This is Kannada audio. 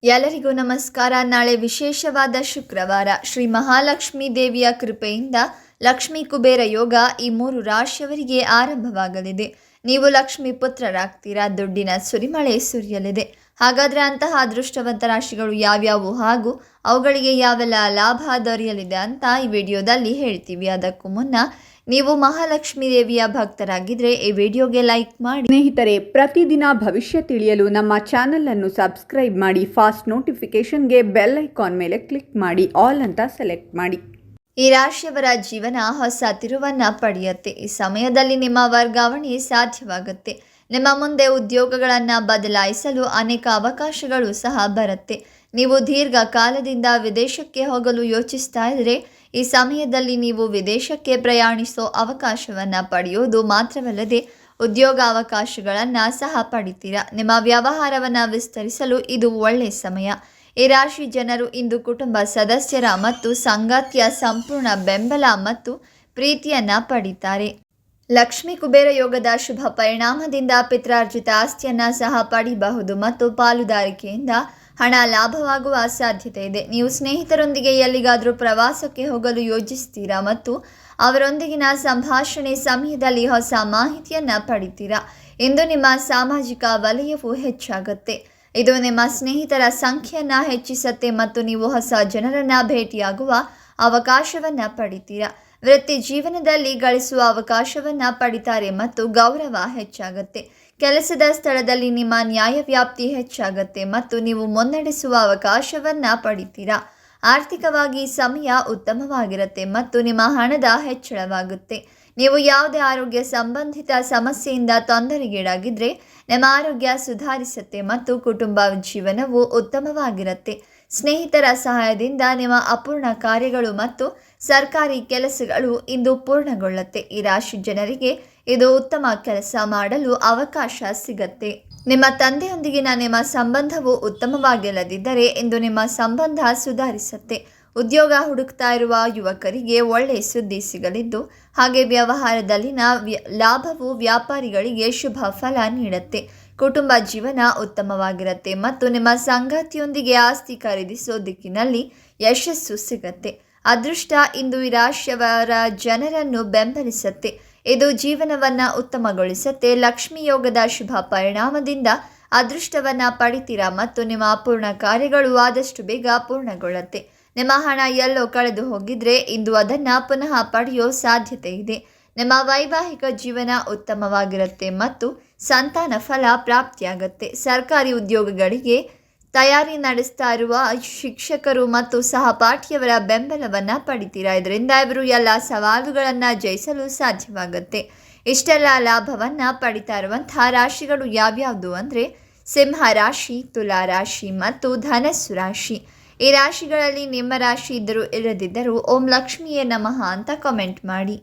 ಎಲ್ಲರಿಗೂ ನಮಸ್ಕಾರ. ನಾಳೆ ವಿಶೇಷವಾದ ಶುಕ್ರವಾರ. ಶ್ರೀ ಮಹಾಲಕ್ಷ್ಮೀ ದೇವಿಯ ಕೃಪೆಯಿಂದ ಲಕ್ಷ್ಮೀ ಕುಬೇರ ಯೋಗ ಈ 3 ರಾಶಿಯವರಿಗೆ ಆರಂಭವಾಗಲಿದೆ. ನೀವು ಲಕ್ಷ್ಮೀ ಪುತ್ರರಾಗ್ತೀರಾ. ದುಡ್ಡಿನ ಸುರಿಮಳೆ ಸುರಿಯಲಿದೆ. ಹಾಗಾದರೆ ಅಂತಹ ಅದೃಷ್ಟವಂತ ರಾಶಿಗಳು ಯಾವ್ಯಾವು ಹಾಗೂ ಅವುಗಳಿಗೆ ಯಾವೆಲ್ಲ ಲಾಭ ದೊರೆಯಲಿದೆ ಅಂತ ಈ ವಿಡಿಯೋದಲ್ಲಿ ಹೇಳ್ತೀವಿ. ಅದಕ್ಕೂ ಮುನ್ನ ನೀವು ಮಹಾಲಕ್ಷ್ಮೀ ದೇವಿಯ ಭಕ್ತರಾಗಿದ್ದರೆ ಈ ವಿಡಿಯೋಗೆ ಲೈಕ್ ಮಾಡಿ. ಸ್ನೇಹಿತರೆ, ಪ್ರತಿದಿನ ಭವಿಷ್ಯ ತಿಳಿಯಲು ನಮ್ಮ ಚಾನೆಲ್ ಅನ್ನು ಸಬ್ಸ್ಕ್ರೈಬ್ ಮಾಡಿ. ಫಾಸ್ಟ್ ನೋಟಿಫಿಕೇಶನ್ಗೆ ಬೆಲ್ ಐಕಾನ್ ಮೇಲೆ ಕ್ಲಿಕ್ ಮಾಡಿ, ಆಲ್ ಅಂತ ಸೆಲೆಕ್ಟ್ ಮಾಡಿ. ಈ ರಾಶಿಯವರ ಜೀವನ ಹೊಸ ತಿರುವನ್ನ ಪಡೆಯುತ್ತೆ. ಈ ಸಮಯದಲ್ಲಿ ನಿಮ್ಮ ವರ್ಗಾವಣೆ ಸಾಧ್ಯವಾಗುತ್ತೆ. ನಿಮ್ಮ ಮುಂದೆ ಉದ್ಯೋಗಗಳನ್ನು ಬದಲಾಯಿಸಲು ಅನೇಕ ಅವಕಾಶಗಳು ಸಹ ಬರುತ್ತೆ. ನೀವು ದೀರ್ಘಕಾಲದಿಂದ ವಿದೇಶಕ್ಕೆ ಹೋಗಲು ಯೋಚಿಸ್ತಾ ಇದ್ದರೆ ಈ ಸಮಯದಲ್ಲಿ ನೀವು ವಿದೇಶಕ್ಕೆ ಪ್ರಯಾಣಿಸೋ ಅವಕಾಶವನ್ನು ಪಡೆಯೋದು ಮಾತ್ರವಲ್ಲದೆ ಉದ್ಯೋಗ ಅವಕಾಶಗಳನ್ನು ಸಹ ಪಡಿತೀರಾ. ನಿಮ್ಮ ವ್ಯವಹಾರವನ್ನು ವಿಸ್ತರಿಸಲು ಇದು ಒಳ್ಳೆಯ ಸಮಯ. ಈ ರಾಶಿ ಜನರು ಇಂದು ಕುಟುಂಬ ಸದಸ್ಯರ ಮತ್ತು ಸಂಗಾತಿಯ ಸಂಪೂರ್ಣ ಬೆಂಬಲ ಮತ್ತು ಪ್ರೀತಿಯನ್ನು ಪಡಿತಾರೆ. ಲಕ್ಷ್ಮೀ ಕುಬೇರ ಯೋಗದ ಶುಭ ಪರಿಣಾಮದಿಂದ ಪಿತ್ರಾರ್ಜಿತ ಆಸ್ತಿಯನ್ನು ಸಹ ಪಡೆಯಬಹುದು ಮತ್ತು ಪಾಲುದಾರಿಕೆಯಿಂದ ಹಣ ಲಾಭವಾಗುವ ಸಾಧ್ಯತೆ ಇದೆ. ನೀವು ಸ್ನೇಹಿತರೊಂದಿಗೆ ಎಲ್ಲಿಗಾದರೂ ಪ್ರವಾಸಕ್ಕೆ ಹೋಗಲು ಯೋಜಿಸ್ತೀರಾ ಮತ್ತು ಅವರೊಂದಿಗಿನ ಸಂಭಾಷಣೆ ಸಮಯದಲ್ಲಿ ಹೊಸ ಮಾಹಿತಿಯನ್ನು ಪಡಿತೀರಾ. ಇಂದು ನಿಮ್ಮ ಸಾಮಾಜಿಕ ವಲಯವು ಹೆಚ್ಚಾಗುತ್ತೆ. ಇದು ನಿಮ್ಮ ಸ್ನೇಹಿತರ ಸಂಖ್ಯೆಯನ್ನು ಹೆಚ್ಚಿಸುತ್ತೆ ಮತ್ತು ನೀವು ಹೊಸ ಜನರನ್ನು ಭೇಟಿಯಾಗುವ ಅವಕಾಶವನ್ನು ಪಡಿತೀರಾ. ವೃತ್ತಿ ಜೀವನದಲ್ಲಿ ಗಳಿಸುವ ಅವಕಾಶವನ್ನು ಪಡಿತಾರೆ ಮತ್ತು ಗೌರವ ಹೆಚ್ಚಾಗುತ್ತೆ. ಕೆಲಸದ ಸ್ಥಳದಲ್ಲಿ ನಿಮ್ಮ ನ್ಯಾಯವ್ಯಾಪ್ತಿ ಹೆಚ್ಚಾಗುತ್ತೆ ಮತ್ತು ನೀವು ಮುನ್ನಡೆಸುವ ಅವಕಾಶವನ್ನು ಪಡಿತೀರಾ. ಆರ್ಥಿಕವಾಗಿ ಸಮಯ ಉತ್ತಮವಾಗಿರುತ್ತೆ ಮತ್ತು ನಿಮ್ಮ ಹಣದ ಹೆಚ್ಚಳವಾಗುತ್ತೆ. ನೀವು ಯಾವುದೇ ಆರೋಗ್ಯ ಸಂಬಂಧಿತ ಸಮಸ್ಯೆಯಿಂದ ತೊಂದರೆಗೀಡಾಗಿದ್ದರೆ ನಿಮ್ಮ ಆರೋಗ್ಯ ಸುಧಾರಿಸುತ್ತೆ ಮತ್ತು ಕುಟುಂಬ ಜೀವನವು ಉತ್ತಮವಾಗಿರುತ್ತೆ. ಸ್ನೇಹಿತರ ಸಹಾಯದಿಂದ ನಿಮ್ಮ ಅಪೂರ್ಣ ಕಾರ್ಯಗಳು ಮತ್ತು ಸರ್ಕಾರಿ ಕೆಲಸಗಳು ಇಂದು ಪೂರ್ಣಗೊಳ್ಳುತ್ತೆ. ಈ ರಾಶಿ ಜನರಿಗೆ ಇದು ಉತ್ತಮ ಕೆಲಸ ಮಾಡಲು ಅವಕಾಶ ಸಿಗತ್ತೆ. ನಿಮ್ಮ ತಂದೆಯೊಂದಿಗಿನ ನಿಮ್ಮ ಸಂಬಂಧವು ಉತ್ತಮವಾಗಿಲ್ಲದಿದ್ದರೆ ಇಂದು ನಿಮ್ಮ ಸಂಬಂಧ ಸುಧಾರಿಸುತ್ತೆ. ಉದ್ಯೋಗ ಹುಡುಕ್ತಾ ಇರುವ ಯುವಕರಿಗೆ ಒಳ್ಳೆಯ ಸುದ್ದಿ ಸಿಗಲಿದ್ದು ಹಾಗೆ ವ್ಯವಹಾರದಲ್ಲಿನ ಲಾಭವು ವ್ಯಾಪಾರಿಗಳಿಗೆ ಶುಭ ಫಲ ನೀಡುತ್ತೆ. ಕುಟುಂಬ ಜೀವನ ಉತ್ತಮವಾಗಿರುತ್ತೆ ಮತ್ತು ನಿಮ್ಮ ಸಂಗಾತಿಯೊಂದಿಗೆ ಆಸ್ತಿ ಖರೀದಿಸೋ ದಿಕ್ಕಿನಲ್ಲಿ ಯಶಸ್ಸು ಸಿಗತ್ತೆ. ಅದೃಷ್ಟ ಇಂದು ಈ ರಾಶಿಯವರ ಜನರನ್ನು ಬೆಂಬಲಿಸುತ್ತೆ. ಇದು ಜೀವನವನ್ನು ಉತ್ತಮಗೊಳಿಸುತ್ತೆ. ಲಕ್ಷ್ಮೀ ಯೋಗದ ಶುಭ ಪರಿಣಾಮದಿಂದ ಅದೃಷ್ಟವನ್ನು ಪಡಿತೀರಾ ಮತ್ತು ನಿಮ್ಮ ಅಪೂರ್ಣ ಕಾರ್ಯಗಳು ಆದಷ್ಟು ಬೇಗ ಪೂರ್ಣಗೊಳ್ಳುತ್ತೆ. ನಿಮ್ಮ ಹಣ ಎಲ್ಲೋ ಕಳೆದು ಹೋಗಿದ್ರೆ ಇಂದು ಅದನ್ನು ಪುನಃ ಪಡೆಯೋ ಸಾಧ್ಯತೆ ಇದೆ. ನಿಮ್ಮ ವೈವಾಹಿಕ ಜೀವನ ಉತ್ತಮವಾಗಿರುತ್ತೆ ಮತ್ತು ಸಂತಾನ ಫಲ ಪ್ರಾಪ್ತಿಯಾಗುತ್ತೆ. ಸರ್ಕಾರಿ ಉದ್ಯೋಗಗಳಿಗೆ ತಯಾರಿ ನಡೆಸ್ತಾ ಇರುವ ಶಿಕ್ಷಕರು ಮತ್ತು ಸಹಪಾಠಿಯವರ ಬೆಂಬಲವನ್ನು ಪಡಿತೀರಾ. ಇದರಿಂದ ಇವರು ಎಲ್ಲ ಸವಾಲುಗಳನ್ನು ಜಯಿಸಲು ಸಾಧ್ಯವಾಗುತ್ತೆ. ಇಷ್ಟೆಲ್ಲ ಲಾಭವನ್ನು ಪಡಿತಾ ಇರುವಂತಹ ರಾಶಿಗಳು ಯಾವ್ಯಾವುದು ಅಂದರೆ ಸಿಂಹ ರಾಶಿ, ತುಲಾ ರಾಶಿ ಮತ್ತು ಧನಸ್ಸು ರಾಶಿ. ಈ ರಾಶಿಗಳಲ್ಲಿ ನಿಮ್ಮ ರಾಶಿ ಇದ್ದರೂ ಇಲ್ಲದಿದ್ದರೂ ಓಂ ಲಕ್ಷ್ಮಿಯೇ ನಮಃ ಅಂತ ಕಾಮೆಂಟ್ ಮಾಡಿ.